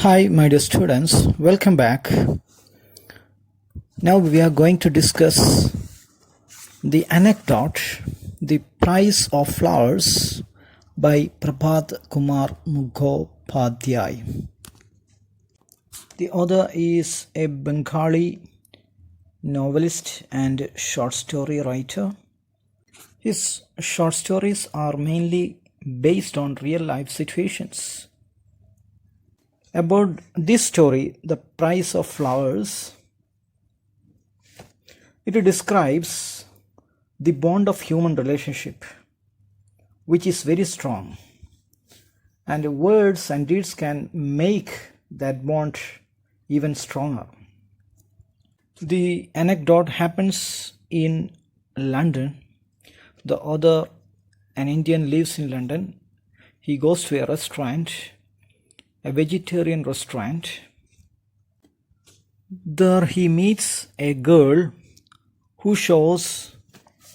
Hi, my dear students, welcome back. Now we are going to discuss the anecdote, The Price of Flowers by Prabhat Kumar Mukhopadhyay. The author is a Bengali novelist and short story writer. His short stories are mainly based on real life situations. About this story, The Price of Flowers, it describes the bond of human relationship, which is very strong, and words and deeds can make that bond even stronger. The anecdote happens in London. The author, an Indian, lives in London. He goes to a restaurant, a vegetarian restaurant. There he meets a girl who shows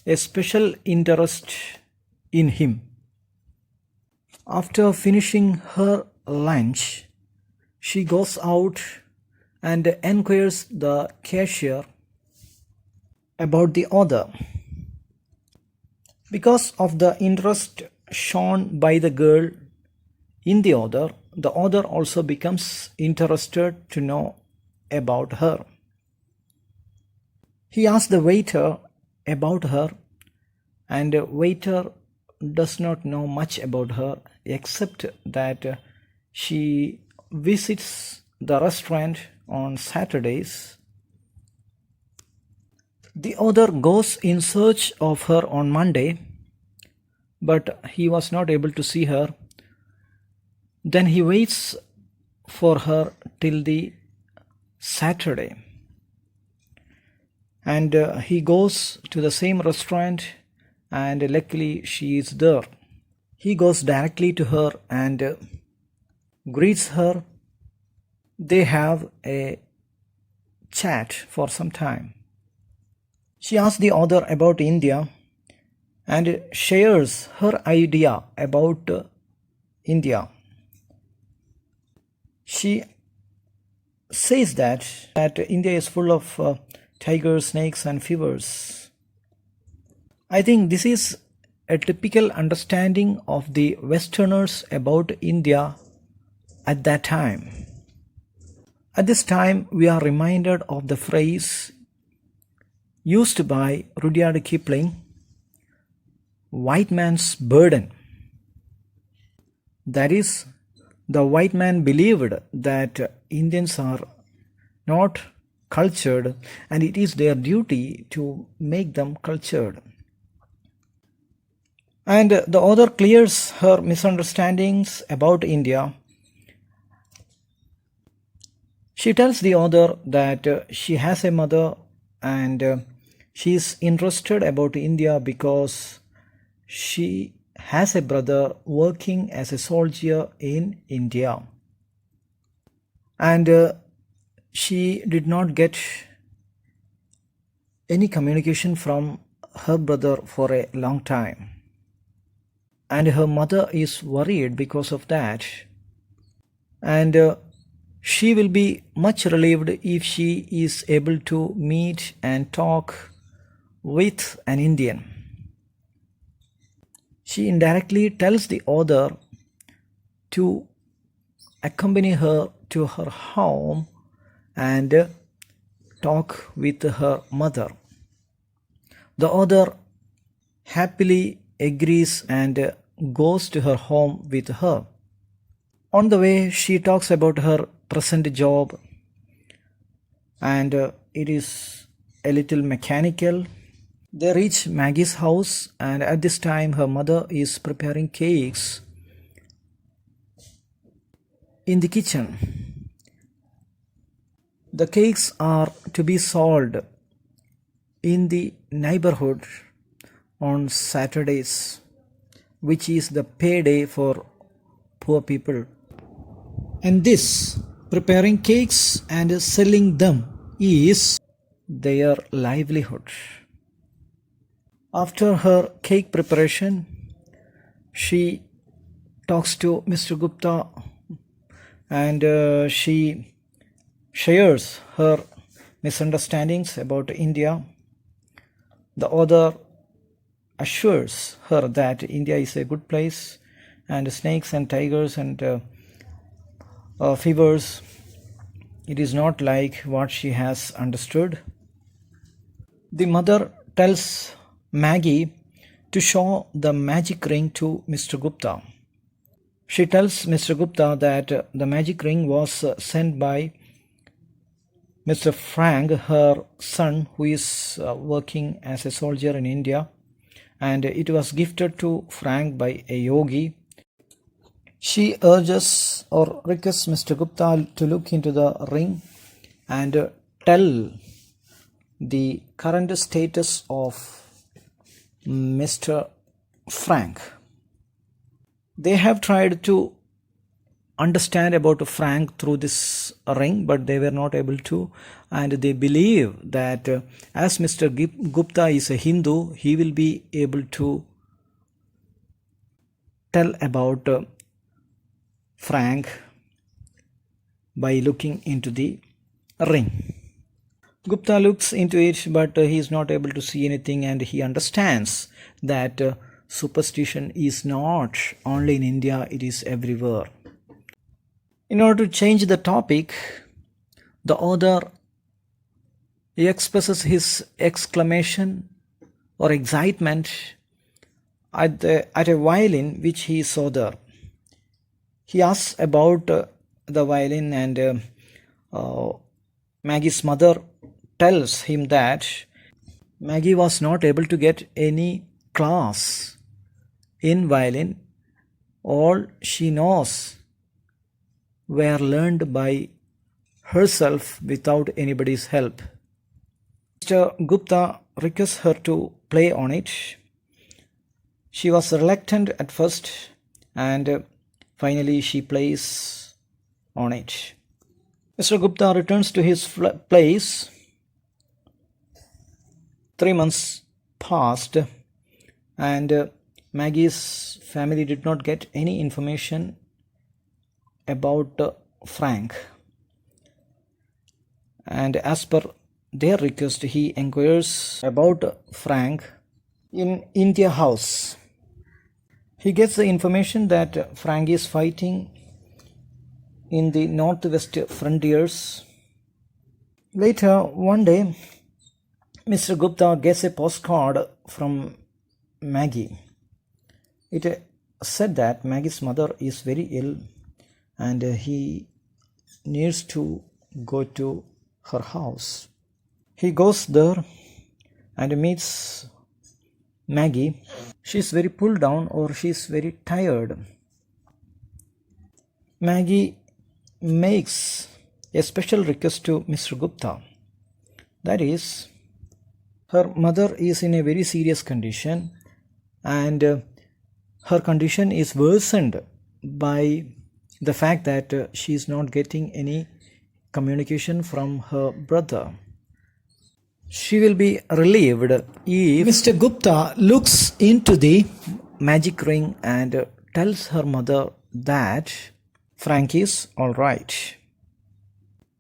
a special interest in him. After finishing her lunch, she goes out and enquires the cashier about the author. Because of the interest shown by the girl in the author also becomes interested to know about her. He asks the waiter about her, and the waiter does not know much about her except that she visits the restaurant on Saturdays. The author goes in search of her on Monday, but he was not able to see her. Then he waits for her till the Saturday, and he goes to the same restaurant, and luckily she is there. He goes directly to her and greets her. They have a chat for some time. She asks the author about India and shares her idea about India. She says that India is full of tigers, snakes, and fevers. I think this is a typical understanding of the Westerners about India at that time. At this time, we are reminded of the phrase used by Rudyard Kipling, white man's burden. That is, the white man believed that Indians are not cultured, and it is their duty to make them cultured. And the author clears her misunderstandings about India. She tells the author that she has a mother and she is interested about India because she has a brother working as a soldier in India. And she did not get any communication from her brother for a long time. And her mother is worried because of that. And she will be much relieved if she is able to meet and talk with an Indian. She indirectly tells the author to accompany her to her home and talk with her mother. The author happily agrees and goes to her home with her. On the way, she talks about her present job, and it is a little mechanical. They reach Maggie's house, and at this time her mother is preparing cakes in the kitchen. The cakes are to be sold in the neighborhood on Saturdays, which is the payday for poor people. And this, preparing cakes and selling them, is their livelihood. After her cake preparation, she talks to Mr. Gupta and she shares her misunderstandings about India. The author assures her that India is a good place, and snakes and tigers and fevers, it is not like what she has understood. The mother tells Maggie to show the magic ring to Mr. Gupta. She tells Mr. Gupta that the magic ring was sent by Mr. Frank, her son, who is working as a soldier in India, and it was gifted to Frank by a yogi. She urges or requests Mr. Gupta to look into the ring and tell the current status of Mr. Frank. They have tried to understand about Frank through this ring, but they were not able to, and they believe that as Mr. Gupta is a Hindu, he will be able to tell about Frank by looking into the ring. Gupta looks into it, but he is not able to see anything, and he understands that superstition is not only in India, it is everywhere. In order to change the topic, the author expresses his exclamation or excitement at a violin which he saw there. He asks about the violin, and Maggie's mother tells him that Maggie was not able to get any class in violin. All she knows were learned by herself without anybody's help. Mr. Gupta requests her to play on it. She was reluctant at first, and finally she plays on it. Mr. Gupta returns to his place. 3 months passed, and Maggie's family did not get any information about Frank. And as per their request, he inquires about Frank in India House. He gets the information that Frank is fighting in the northwest frontiers. Later, one day, Mr. Gupta gets a postcard from Maggie. It said that Maggie's mother is very ill, and he needs to go to her house. He goes there and meets Maggie. She's very pulled down, or she's very tired. Maggie makes a special request to Mr. Gupta. That is, her mother is in a very serious condition, and her condition is worsened by the fact that she is not getting any communication from her brother. She will be relieved if Mr. Gupta looks into the magic ring and tells her mother that Frank is all right.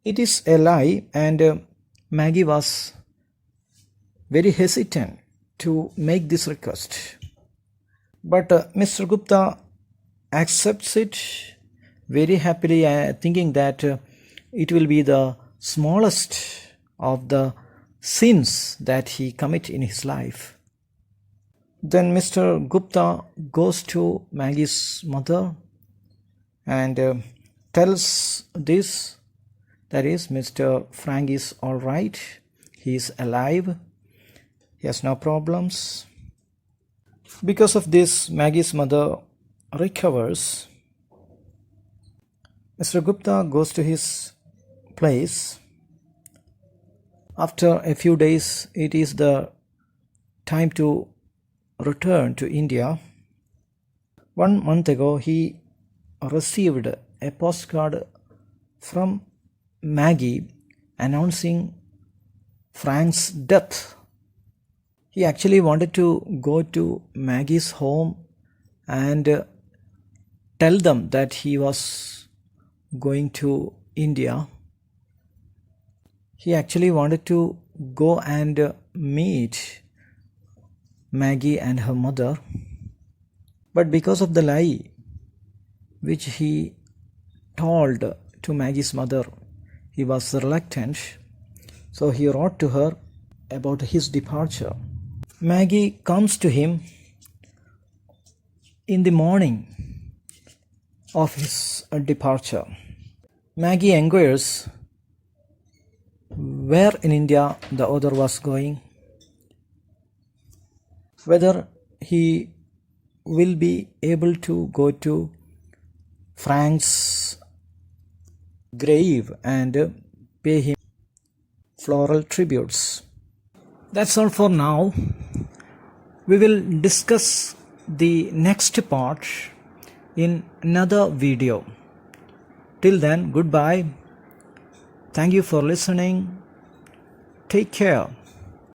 It is a lie, and Maggie was very hesitant to make this request. But Mr. Gupta accepts it very happily, thinking that it will be the smallest of the sins that he commit in his life. Then Mr. Gupta goes to Maggie's mother and tells this, that is, Mr. Frank is all right, he is alive, he has no problems. Because of this, Maggie's mother recovers. Mr. Gupta goes to his place. After a few days, it is the time to return to India. 1 month ago, he received a postcard from Maggie announcing Frank's death. He actually wanted to go to Maggie's home and tell them that he was going to India, he actually wanted to go and meet Maggie and her mother, but because of the lie which he told to Maggie's mother, he was reluctant. So he wrote to her about his departure. Maggie comes to him in the morning of his departure. Maggie inquires where in India the author was going, whether he will be able to go to Frank's grave and pay him floral tributes. That's all for now. We will discuss the next part in another video. Till then, goodbye. Thank you for listening. Take care.